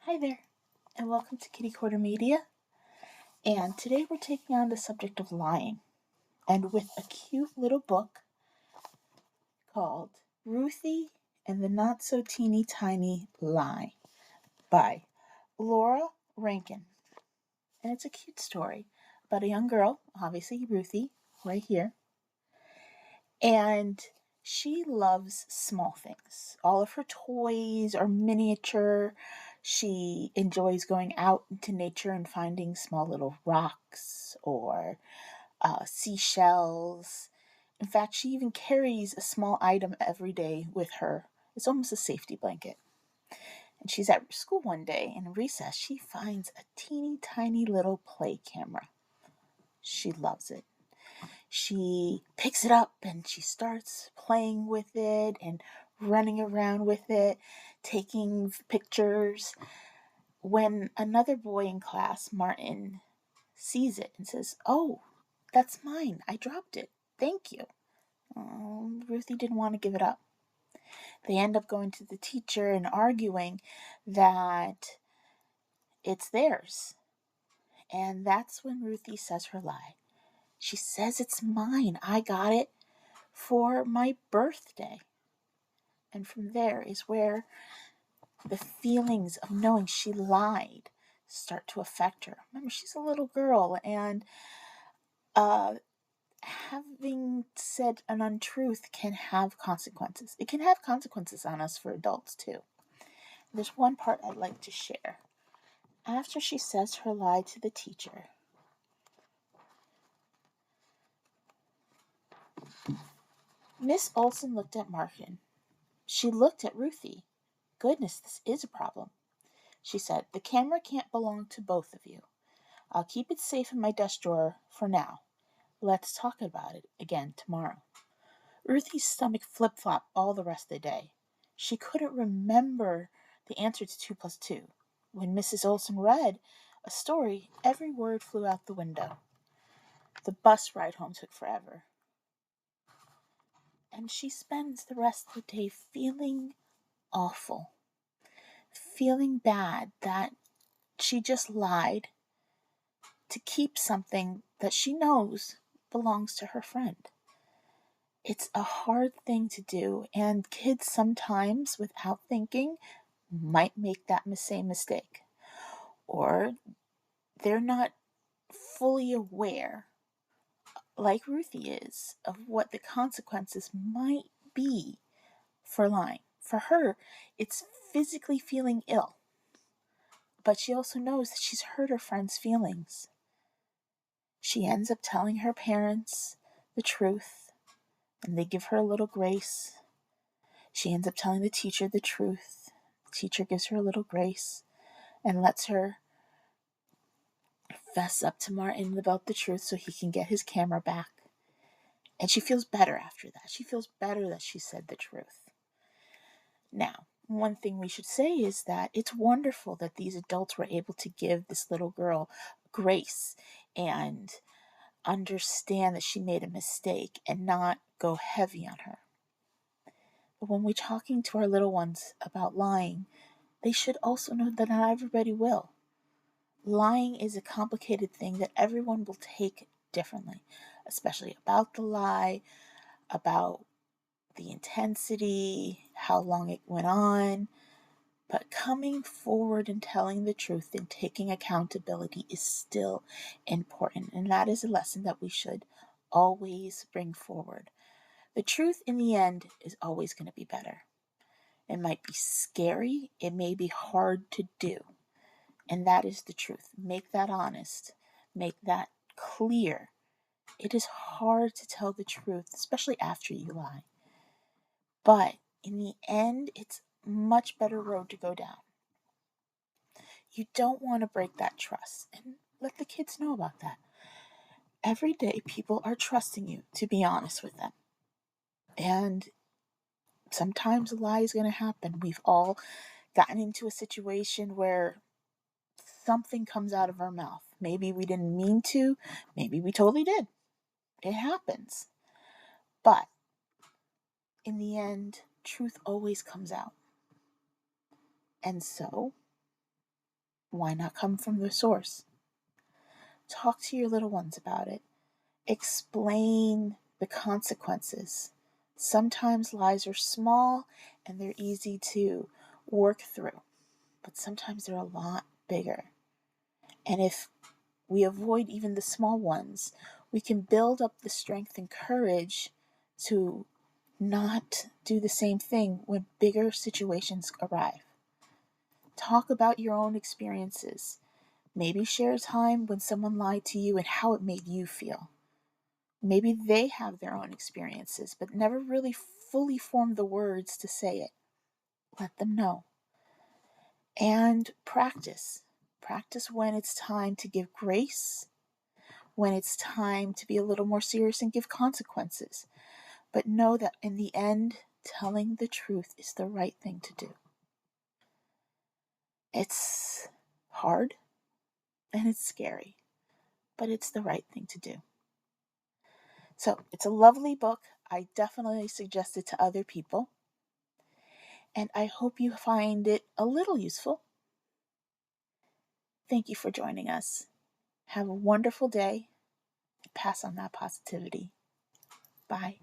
Hi there, and welcome to Kiddie Korner Media. And today we're taking on the subject of lying, and with a cute little book called Ruthie and the Not So Teeny Tiny Lie by Laura Rankin. And it's a cute story about a young girl, obviously Ruthie, right here, and she loves small things. All of her toys are miniature. She enjoys going out into nature and finding small little rocks or seashells. In fact, she even carries a small item every day with her. It's almost a safety blanket. And she's at school one day in recess. She finds a teeny tiny little play camera. She loves it. She picks it up and she starts playing with it and running around with it, taking pictures. When another boy in class, Martin, sees it and says, "Oh, that's mine. I dropped it. Thank you." Ruthie didn't want to give it up. They end up going to the teacher and arguing that it's theirs. And that's when Ruthie says her lie. She says it's mine. I got it for my birthday. And from there is where the feelings of knowing she lied start to affect her. Remember, she's a little girl, and having said an untruth can have consequences. It can have consequences on us for adults too. There's one part I'd like to share. After she says her lie to the teacher, Miss Olson looked at Martin. She looked at Ruthie. "Goodness, this is a problem," she said. "The camera can't belong to both of you. I'll keep it safe in my desk drawer for now. Let's talk about it again tomorrow." Ruthie's stomach flip-flopped all the rest of the day. She couldn't remember the answer to 2 plus 2. When Mrs. Olson read a story, every word flew out the window. The bus ride home took forever. And she spends the rest of the day feeling awful, feeling bad that she just lied to keep something that she knows belongs to her friend. It's a hard thing to do, and kids sometimes, without thinking, might make that same mistake. Or they're not fully aware, like Ruthie is, of what the consequences might be for lying. For her, it's physically feeling ill, but she also knows that she's hurt her friend's feelings. She ends up telling her parents the truth, and they give her a little grace. She ends up telling the teacher the truth. The teacher gives her a little grace and lets her fess up to Martin about the truth so he can get his camera back. And she feels better after that. She feels better that she said the truth. Now, one thing we should say is that it's wonderful that these adults were able to give this little girl grace and understand that she made a mistake and not go heavy on her. But when we're talking to our little ones about lying, they should also know that not everybody will. Lying is a complicated thing that everyone will take differently, especially about the lie, about the intensity, how long it went on. But coming forward and telling the truth and taking accountability is still important. And that is a lesson that we should always bring forward. The truth in the end is always going to be better. It might be scary. It may be hard to do. And that is the truth. Make that honest. Make that clear. It is hard to tell the truth, especially after you lie. But in the end, it's a much better road to go down. You don't want to break that trust. And let the kids know about that. Every day, people are trusting you to be honest with them. And sometimes a lie is going to happen. We've all gotten into a situation where something comes out of our mouth. Maybe we didn't mean to. Maybe we totally did. It happens. But in the end, truth always comes out. And so, Why not come from the source? Talk to your little ones about it. Explain the consequences. Sometimes lies are small and they're easy to work through, but sometimes they're a lot bigger. And if we avoid even the small ones, we can build up the strength and courage to not do the same thing when bigger situations arrive. Talk about your own experiences. Maybe share a time when someone lied to you and how it made you feel. Maybe they have their own experiences, but never really fully formed the words to say it. Let them know. And practice. Practice when it's time to give grace, when it's time to be a little more serious and give consequences. But know that in the end, telling the truth is the right thing to do. It's hard and it's scary, but it's the right thing to do. So it's a lovely book. I definitely suggest it to other people. And I hope you find it a little useful. Thank you for joining us. Have a wonderful day. Pass on that positivity. Bye.